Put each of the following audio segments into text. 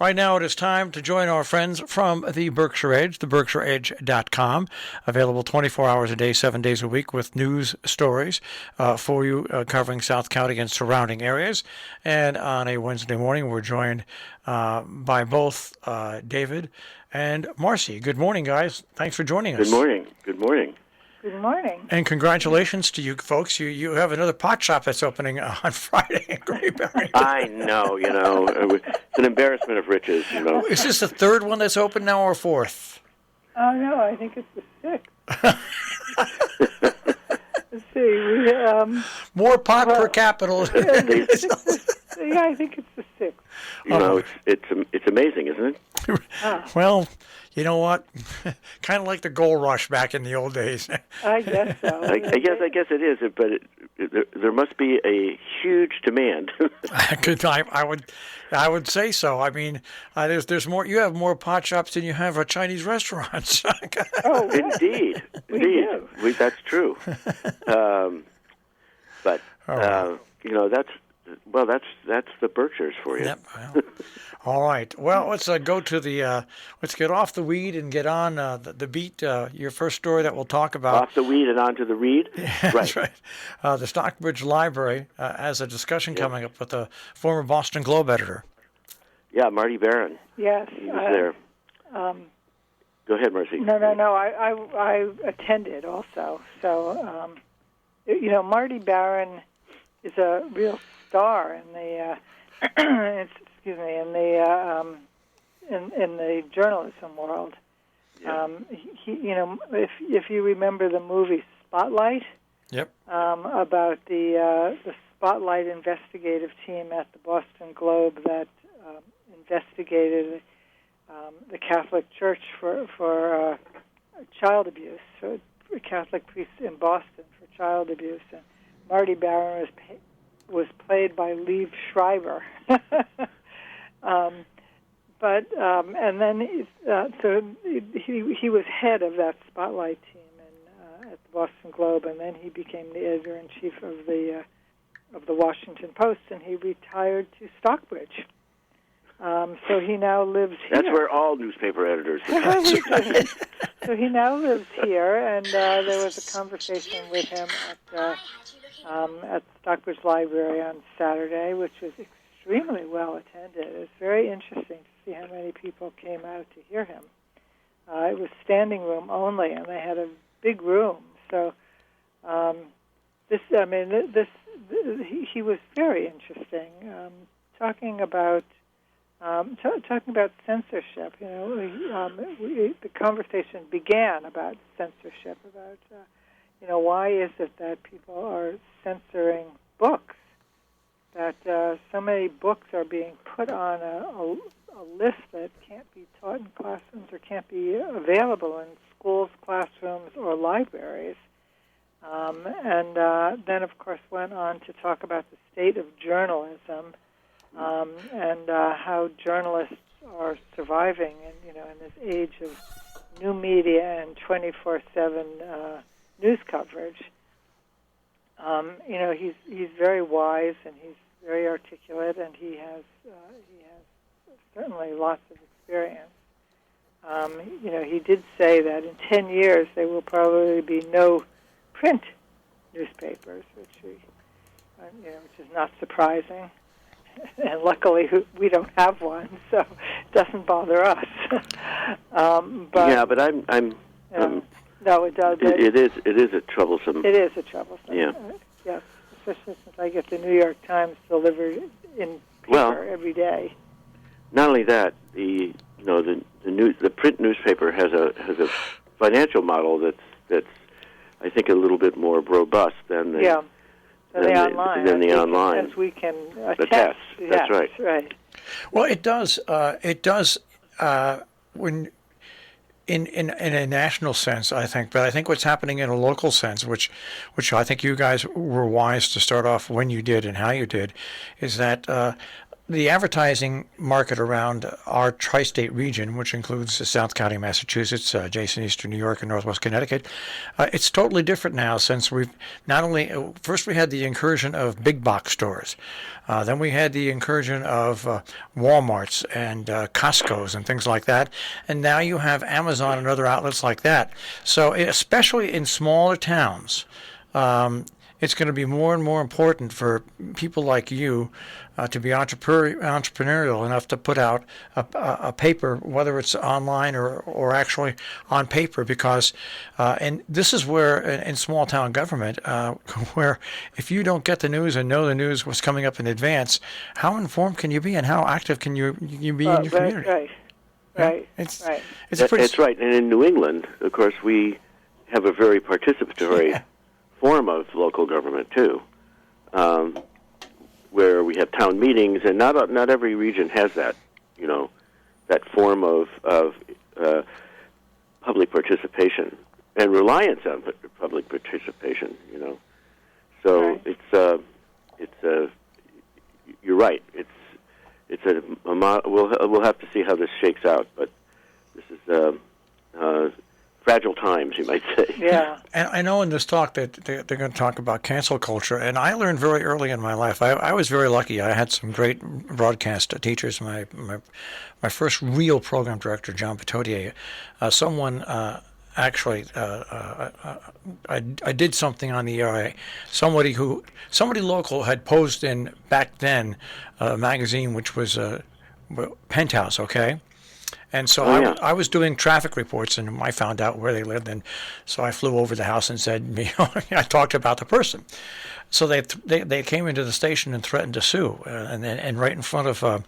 Right now it is time to join our friends from the Berkshire Edge, theberkshireedge.com, available 24 hours a day, 7 days a week with news stories for you covering South County and surrounding areas. And on a Wednesday morning, we're joined by both David and Marcy. Good morning, guys. Thanks for joining us. Good morning. Good morning. Good morning. And congratulations to you folks. You have another pot shop that's opening on Friday in Grayberry. I know, it's an embarrassment of riches, Is this the third one that's open now or fourth? Oh, no, I think it's the sixth. Let's see. More pot per capita. Yeah, I think it's the sixth. It's amazing, isn't it? Well, you know what? Kind of like the gold rush back in the old days. I guess so. I guess it is, but there must be a huge demand. I would say so. I mean, there's more. You have more pot shops than you have Chinese restaurants. Oh, indeed, that's true. But that's the Berkshires for you. Yep. Well, all right. Well, let's go to the. Let's get off the weed and get on the beat. Your first story that we'll talk about. Off the weed and onto the reed. Yeah, that's right. The Stockbridge Library has a discussion coming up with the former Boston Globe editor. Yeah, Marty Barron. Yes. He was there. Go ahead, Marcy. No. I attended also. So, Marty Barron is a real star in the in the journalism world. Yeah. If you remember the movie Spotlight. Yep. About the Spotlight investigative team at the Boston Globe that investigated the Catholic Church for child abuse, so Catholic priests in Boston for child abuse, and Marty Barron was played by Liev Schreiber. And then so he was head of that Spotlight team at the Boston Globe, and then he became the editor-in-chief of the Washington Post, and he retired to Stockbridge. So he now lives here. That's where all newspaper editors retire. So he now lives here, and there was a conversation with him at Stockbridge Library on Saturday, which was extremely well attended. It was very interesting to see how many people came out to hear him. It was standing room only, and they had a big room. So he was very interesting, talking about censorship. The conversation began about censorship, about why is it that people are censoring books, that so many books are being put on a list that can't be taught in classrooms or can't be available in schools, classrooms, or libraries. And then, of course, went on to talk about the state of journalism and how journalists are surviving in this age of new media and 24/7 news coverage. He's very wise and he's very articulate, and he has certainly lots of experience. He did say that in 10 years there will probably be no print newspapers, which is not surprising. And luckily, we don't have one, so it doesn't bother us. But I'm no, it does. It is a troublesome. It is a troublesome. Yeah. Yes, especially since I get the New York Times delivered in paper every day. Not only that, the print newspaper has a financial model that's I think a little bit more robust than the online. As we can attest. Yes, that's right. That's right. Well, it does. When in a national sense, I think, but I think what's happening in a local sense, which I think you guys were wise to start off when you did and how you did, is that the advertising market around our tri-state region, which includes South County, Massachusetts, adjacent Eastern New York, and Northwest Connecticut, it's totally different now since we've not only, first we had the incursion of big box stores, then we had the incursion of Walmarts and Costco's and things like that, and now you have Amazon and other outlets like that. So especially in smaller towns, it's going to be more and more important for people like you to be entrepreneurial enough to put out a paper, whether it's online or actually on paper, because and this is where in small town government, where if you don't get the news and know the news was coming up in advance, how informed can you be and how active can you be in your community? Right. It's right. That's right. And in New England, of course, we have a very participatory form of local government too, where we have town meetings, and not every region has that, that form of public participation and reliance on public participation. So right. it's you're right. It's a we'll have to see how this shakes out, but this is fragile times, you might say. Yeah. And I know in this talk that they're going to talk about cancel culture, and I learned very early in my life. I was very lucky. I had some great broadcast teachers. My first real program director, John Patotier, someone actually, I did something on the air. Somebody local had posed in back then a magazine which was Penthouse, okay? And so I was doing traffic reports, and I found out where they lived, and so I flew over the house and said, I talked about the person. So they came into the station and threatened to sue, and right in front of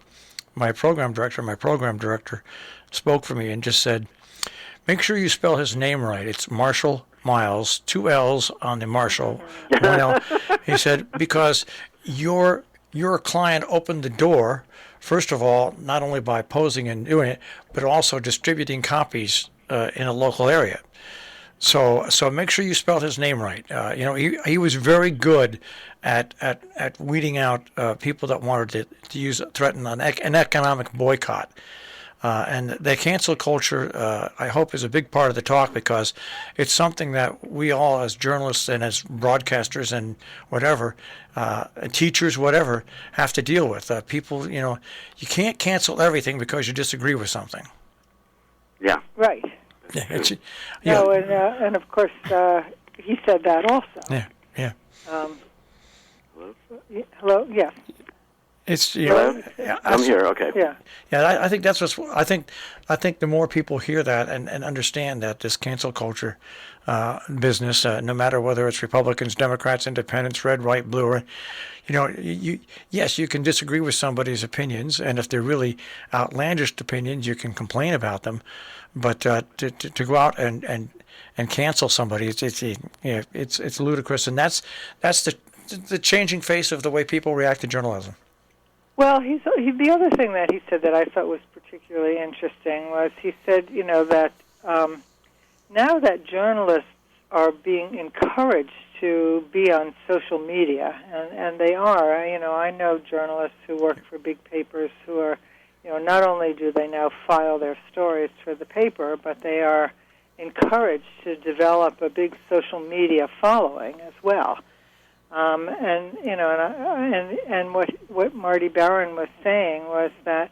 my program director spoke for me and just said, make sure you spell his name right. It's Marshall Miles, 2 L's on the Marshall, 1 L. He said, because your client opened the door, first of all, not only by posing and doing it, but also distributing copies in a local area. So make sure you spell his name right. He was very good at weeding out people that wanted to threaten an economic boycott. And the cancel culture, I hope, is a big part of the talk, because it's something that we all, as journalists and as broadcasters and whatever, teachers, whatever, have to deal with. People, you can't cancel everything because you disagree with something. Yeah. Right. No, and of course, he said that also. Yeah. Hello? Yes. It's I'm here. Okay. Yeah. I think that's what's. I think the more people hear that and understand that this cancel culture business, no matter whether it's Republicans, Democrats, Independents, red, white, blue, or, yes, you can disagree with somebody's opinions, and if they're really outlandish opinions, you can complain about them. But to go out and cancel somebody, it's ludicrous, and that's the changing face of the way people react to journalism. Well, the other thing that he said that I thought was particularly interesting was he said, that now that journalists are being encouraged to be on social media, and they are. I know journalists who work for big papers who are, not only do they now file their stories for the paper, but they are encouraged to develop a big social media following as well. And what Marty Barron was saying was that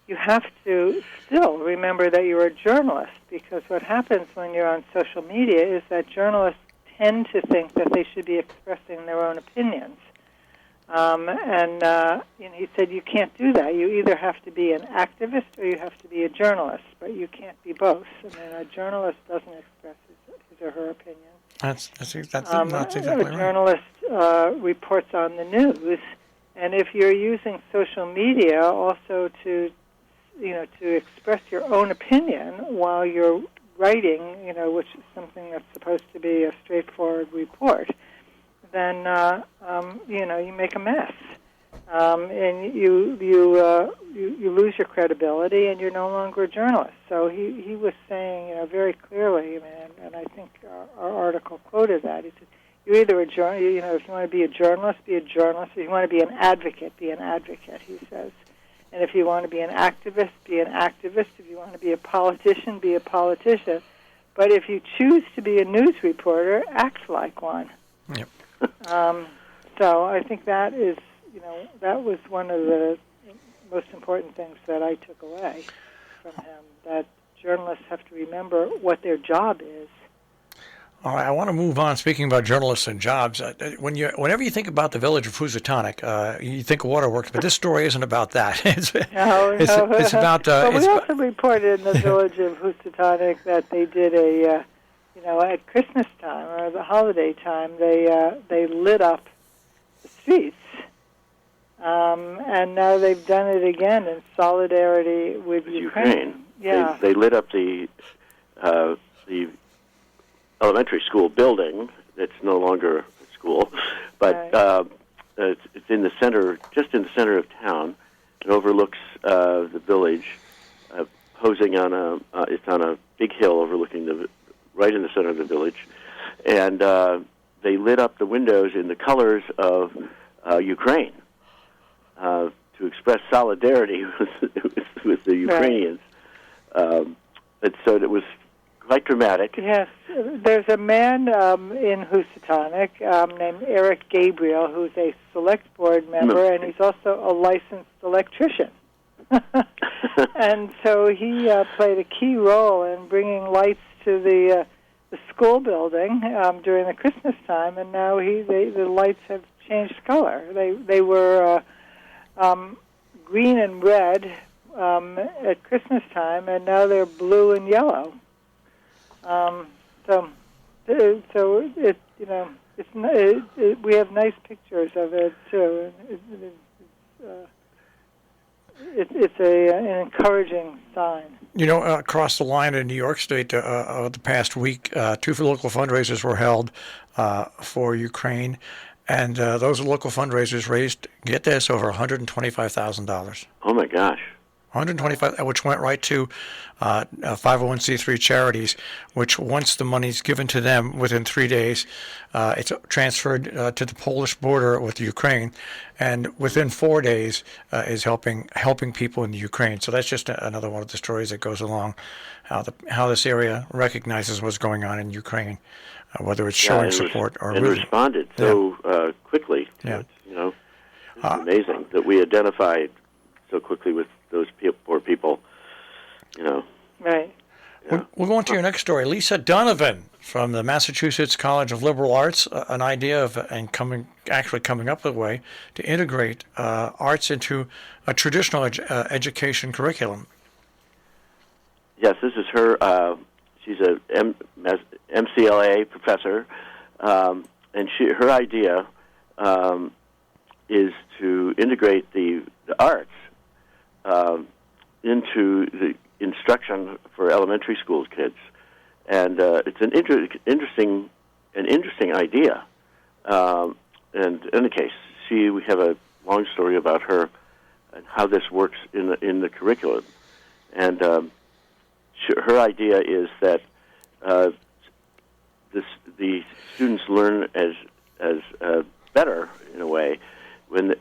you have to still remember that you're a journalist, because what happens when you're on social media is that journalists tend to think that they should be expressing their own opinions. He said you can't do that. You either have to be an activist or you have to be a journalist, but you can't be both. A journalist doesn't express his or her opinion. That's exactly a right. journalist reports on the news, and if you're using social media also to express your own opinion while you're writing, which is something that's supposed to be a straightforward report, then you make a mess, and you lose your credibility, and you're no longer a journalist. So he was saying, very clearly, and I think our article quoted that. He said, you're either a journalist, if you want to be a journalist, be a journalist. If you want to be an advocate, be an advocate, he says. And if you want to be an activist, be an activist. If you want to be a politician, be a politician. But if you choose to be a news reporter, act like one. Yep. So I think that is, that was one of the most important things that I took away from him, that journalists have to remember what their job is. All right, I want to move on. Speaking about journalists and jobs, whenever you think about the village of Housatonic, you think of waterworks, but this story isn't about that. It's about. But we also reported in the village of Housatonic that they did at Christmas time or the holiday time, they lit up the streets, and now they've done it again in solidarity with Ukraine. Yeah, they lit up the elementary school building. It's no longer a school, but right. It's in the center, just in the center of town. It overlooks the village, posing on it's on a big hill overlooking right in the center of the village, and they lit up the windows in the colors of Ukraine to express solidarity with the Ukrainians. Right. And so it was quite dramatic. Yes. There's a man in Housatonic named Eric Gabriel who's a select board member, and he's also a licensed electrician. And so he played a key role in bringing lights to the school building during the Christmas time, and now the lights have changed color. They were green and red at Christmas time, and now they're blue and yellow. So it we have nice pictures of it too. It's an encouraging sign. Across the line in New York State, the past week, 2 local fundraisers were held for Ukraine, and those local fundraisers raised, get this, over $125,000. Oh my gosh. 125, which went right to 501c3 charities, which once the money's given to them within 3 days, it's transferred to the Polish border with Ukraine, and within 4 days is helping people in the Ukraine. So that's just another one of the stories that goes along how this area recognizes what's going on in Ukraine, whether it's showing support or and responded so quickly to it. It's amazing that we identified so quickly with those poor people, Right. Yeah. We'll go on to your next story. Lisa Donovan from the Massachusetts College of Liberal Arts, an idea coming up with a way to integrate arts into a traditional education curriculum. Yes, this is her. She's a MCLA professor, and her idea is to integrate the arts into the instruction for elementary school kids, and it's an interesting idea. And in any case, we have a long story about her and how this works in the curriculum. And her idea is that the students learn as better in a way when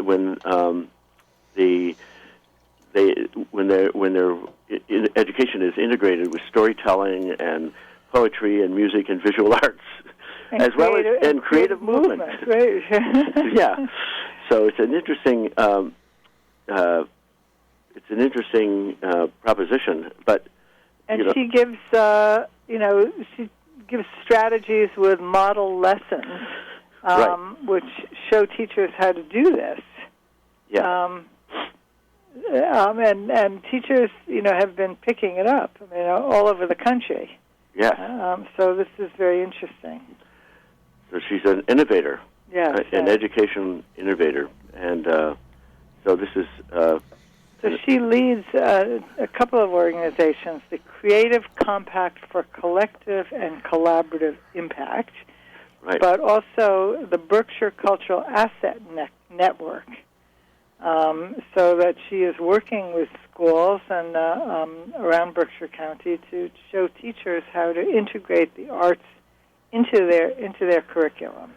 their education is integrated with storytelling and poetry and music and visual arts, as well as creative movement. Right. Yeah, so it's an interesting proposition, but she gives she gives strategies with model lessons, right, which show teachers how to do this. Yeah. And teachers, have been picking it up, all over the country. Yeah. So this is very interesting. So she's an innovator, an yes. education innovator, and so this is. So she leads a couple of organizations: the Creative Compact for Collective and Collaborative Impact, right, but also the Berkshire Cultural Asset Network. So that she is working with schools and around Berkshire County to show teachers how to integrate the arts into their curriculum.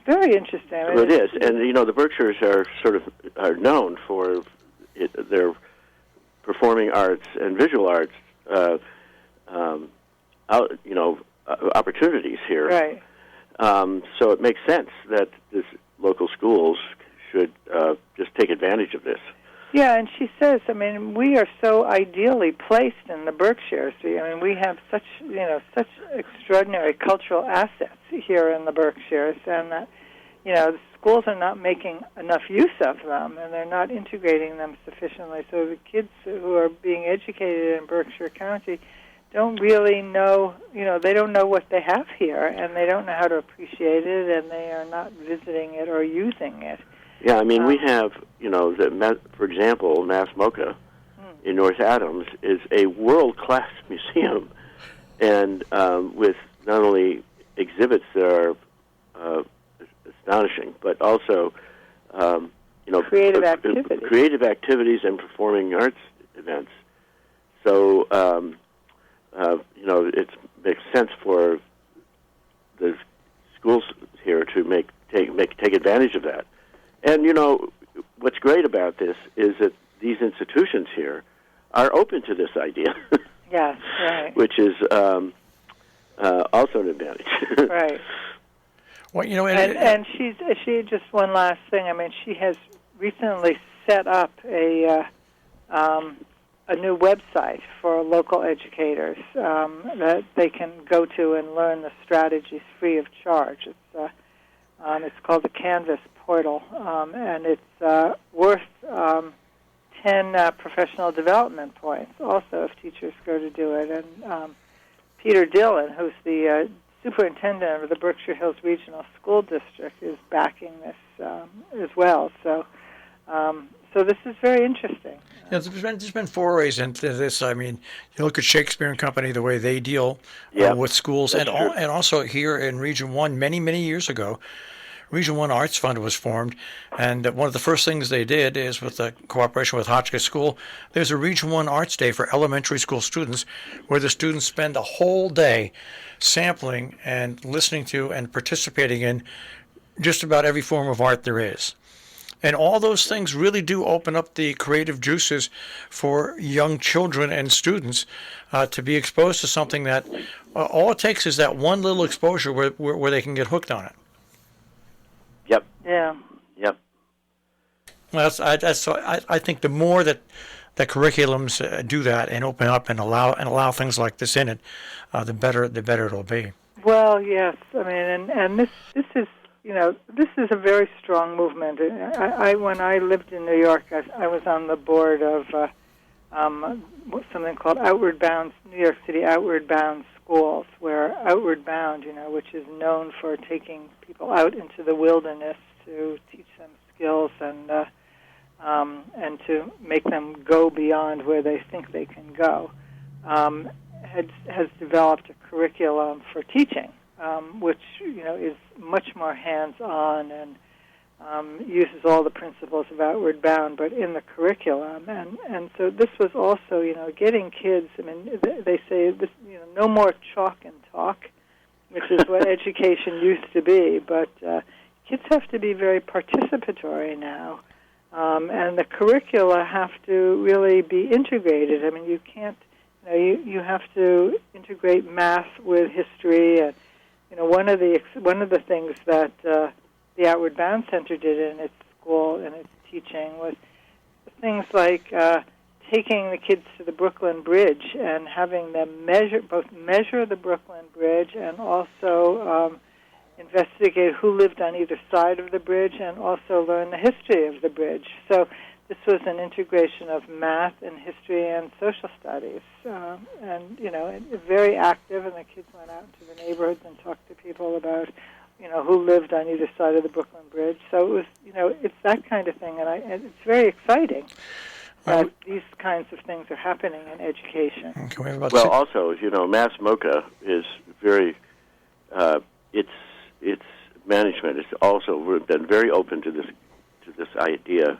Very interesting. Well, it is, and the Berkshires are known for they're performing arts and visual arts, opportunities here. Right. So it makes sense that this local schools should just take advantage of this. Yeah, and she says, I mean, we are so ideally placed in the Berkshires. I mean, we have such extraordinary cultural assets here in the Berkshires, and that, the schools are not making enough use of them, and they're not integrating them sufficiently. So the kids who are being educated in Berkshire County don't really know, they don't know what they have here, and they don't know how to appreciate it, and they are not visiting it or using it. Yeah, I mean, we have, for example, Mass MoCA in North Adams is a world-class museum, and with not only exhibits that are astonishing, but also, creative activities. Creative activities and performing arts events. So, it makes sense for the schools here to take advantage of that. And, what's great about this is that these institutions here are open to this idea. Yes, right. Which is also an advantage. Right. Well, and she just one last thing. I mean, she has recently set up a new website for local educators that they can go to and learn the strategies free of charge. It's called the Canvas Portal, and it's worth 10 professional development points also if teachers go to do it. And Peter Dillon, who's the superintendent of the Berkshire Hills Regional School District, is backing this as well. So this is very interesting. There's been forays into this. I mean, you look at Shakespeare and Company, the way they deal with schools, and also here in Region 1 many years ago, Region 1 Arts Fund was formed, and one of the first things they did is, with the cooperation with Hotchkiss School, there's a Region 1 Arts Day for elementary school students, where the students spend a whole day sampling and listening to and participating in just about every form of art there is. And all those things really do open up the creative juices for young children and students to be exposed to something that all it takes is that one little exposure where they can get hooked on it. Yep. Yeah. Yep. Well, I think the more that curriculums do that and open up and allow things like this in it, the better it'll be. Well, yes. I mean, and this is this is a very strong movement. When I lived in New York, I was on the board of something called Outward Bound, New York City Outward Bound Schools, where Outward Bound, which is known for taking people out into the wilderness to teach them skills and to make them go beyond where they think they can go, has developed a curriculum for teaching, which is much more hands-on and uses all the principles of Outward Bound, but in the curriculum. And so this was also, getting kids. I mean, they say this, no more chalk and talk, which is what education used to be. But kids have to be very participatory now, and the curricula have to really be integrated. I mean, you can't. You have to integrate math with history, and one of the things that the Outward Bound Center did in its school and its teaching was things like taking the kids to the Brooklyn Bridge and having them measure the Brooklyn Bridge and also investigate who lived on either side of the bridge and also learn the history of the bridge. So this was an integration of math and history and social studies, and very active. And the kids went out into the neighborhoods and talked to people about who lived on either side of the Brooklyn Bridge. So it was, it's that kind of thing, and it's very exciting that these kinds of things are happening in education. Okay, also, Mass MoCA is very, its management has also been very open to this idea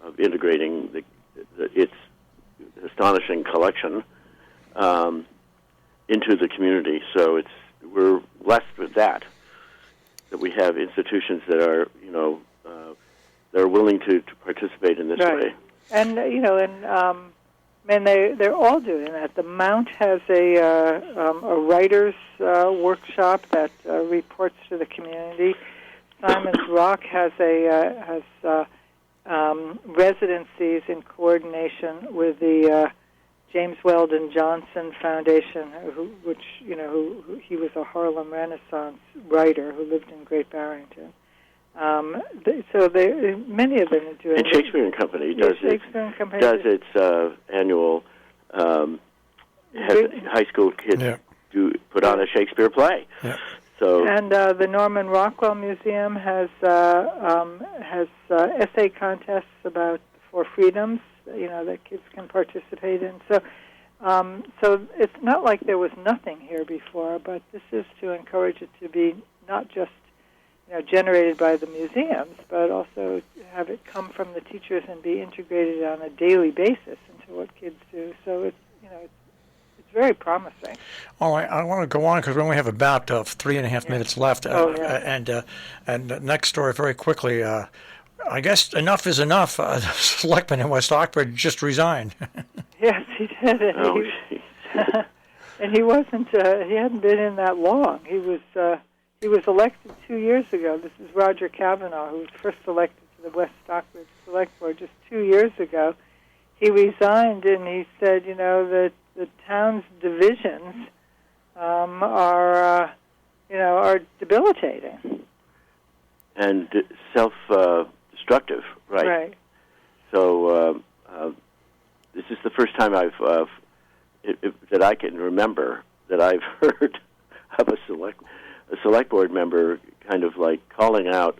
of integrating its astonishing collection into the community. So we're blessed with that we have institutions that are, that are willing to participate in this way. And they're all doing that. The Mount has a writers workshop that reports to the community. Simon's Rock has residencies in coordination with the James Weldon Johnson Foundation, who he was a Harlem Renaissance writer who lived in Great Barrington. Many of them are doing. And Shakespeare and Company does its annual high school kids put on a Shakespeare play. Yeah. So and the Norman Rockwell Museum has essay contests about the Four Freedoms, that kids can participate in. So it's not like there was nothing here before, but this is to encourage it to be not just generated by the museums, but also have it come from the teachers and be integrated on a daily basis into what kids do. So it's very promising. All right, I want to go on because we only have about 3.5 minutes left. And the next story, very quickly. I guess enough is enough. The selectman in West Stockbridge just resigned. Yes, he did. And he wasn't. He hadn't been in that long. He was elected 2 years ago. This is Roger Kavanaugh, who was first elected to the West Stockbridge Select Board just 2 years ago. He resigned, and he said, that the town's divisions are debilitating and self-destructive, right? Right. So this is the first time that I can remember that I've heard of a select board member kind of like calling out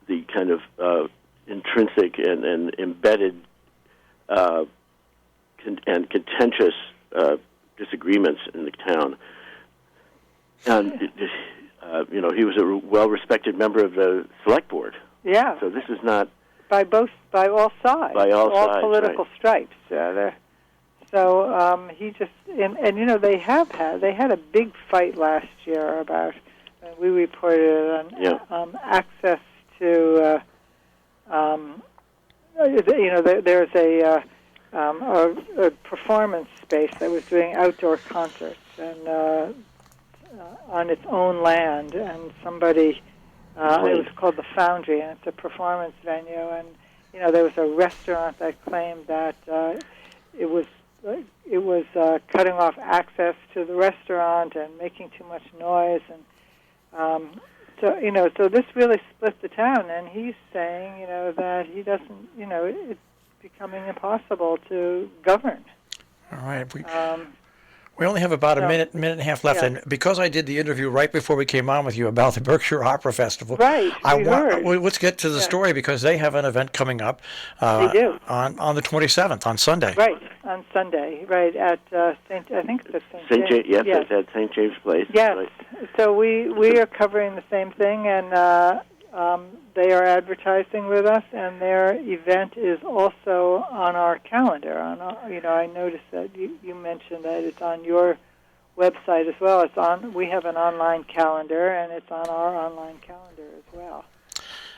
the kind of intrinsic and embedded and contentious disagreements in the town. And he was a well-respected member of the select board. Yeah. So this is not by all sides, by all sides, political right. stripes. So he just they had a big fight last year about. We reported on access to. There's a performance space that was doing outdoor concerts and on its own land, and somebody. It was called the Foundry, and it's a performance venue. And there was a restaurant that claimed that it was cutting off access to the restaurant and making too much noise, and so this really split the town. And he's saying that he doesn't, it's becoming impossible to govern. All right. We only have about a minute and a half left, and because I did the interview right before we came on with you about the Berkshire Opera Festival, right? Let's get to the story because they have an event coming up. They do on the 27th on Sunday. Right, on Sunday, right at St. James. Yes, at St. James Place. Yes. Right. So we are covering the same thing, and they are advertising with us, and their event is also on our calendar. I noticed that you mentioned that it's on your website as well. We have an online calendar, and it's on our online calendar as well.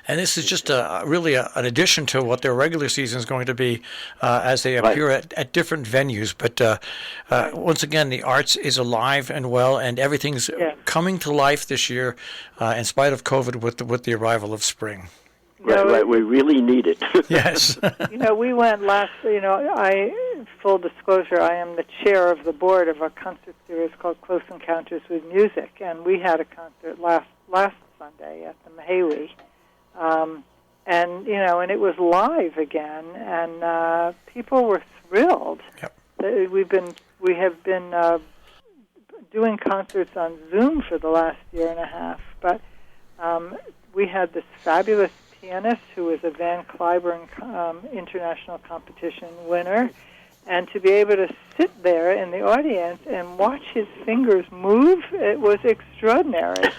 And this is just really an addition to what their regular season is going to be as they appear at different venues. But once again, the arts is alive and well, and everything's coming to life this year in spite of COVID with the arrival of spring. Right. We really need it. Yes. We went last, full disclosure, I am the chair of the board of a concert series called Close Encounters with Music, and we had a concert last Sunday at the Mahawi. And it was live again, and people were thrilled. Yep. We have been doing concerts on Zoom for the last year and a half, but we had this fabulous pianist who was a Van Cliburn international competition winner, and to be able to sit there in the audience and watch his fingers move, it was extraordinary.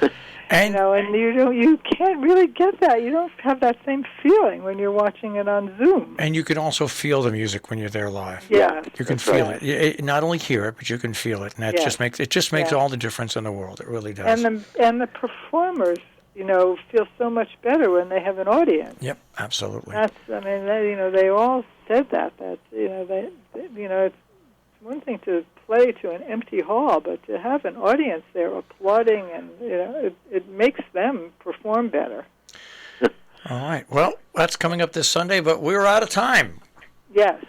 And you can't really get that. You don't have that same feeling when you're watching it on Zoom. And you can also feel the music when you're there live. Yeah, you can feel it. You not only hear it, but you can feel it, and that just makes all the difference in the world. It really does. And the performers feel so much better when they have an audience. Yep, absolutely. They all said that it's one thing to play to an empty hall, but to have an audience there applauding, and it makes them perform better. All right. Well, that's coming up this Sunday, but we're out of time. Yes.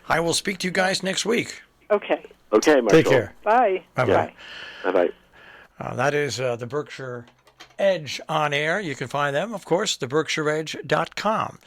I will speak to you guys next week. Okay. Okay, Marshall. Take care. Bye. Bye-bye. Bye-bye. That is the Berkshire Edge on air. You can find them, of course, theberkshireedge.com.